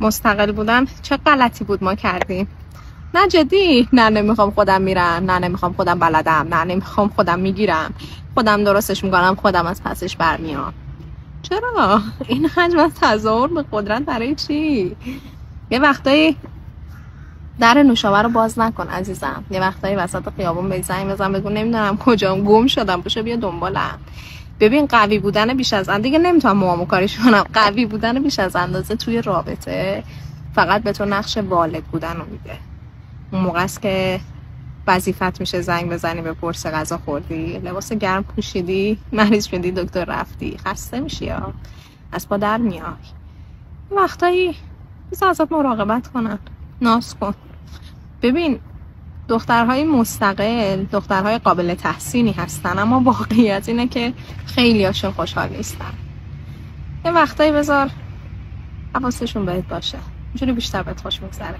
مستقل بودن چه غلطی بود ما کردیم؟ نه جدی، نه نمیخوام خودم میرم، نه نمیخوام خودم بلدم، نه نمیخوام خودم میگیرم، خودم درستش میکنم، خودم از پسش برمیام. چرا؟ این حجم از تظاهر به قدرت برای چی؟ یه وقتایی در نوشابه رو باز نکن عزیزم. یه وقتایی وسط خیابون به زنگ بزن بگو نمیدونم کجام، گم شدم، پاشو بیا دنبالم. ببین قوی بودن بیش از اندازه، دیگه نمیتونم موامو کاریش کنم، قوی بودن بیش از اندازه توی رابطه فقط به تو نقش والد بودن رو میده. اون موقع است که وظیفت میشه زنگ بزنی بپرسی غذا خوردی، لباس گرم پوشیدی، مریض شدی، دکتر رفتی، خسته میشی یا از پا در میای. وقتایی بذار ازت مراقبت کنن، ناز کن. ببین دخترهای مستقل دخترهای قابل تحسینی هستن، اما واقعیت اینه که خیلی هاشون خوشحال نیستن. یه وقتایی بذار حواسشون بهت باشه، اینجوری بیشتر بهت خوش میگذره.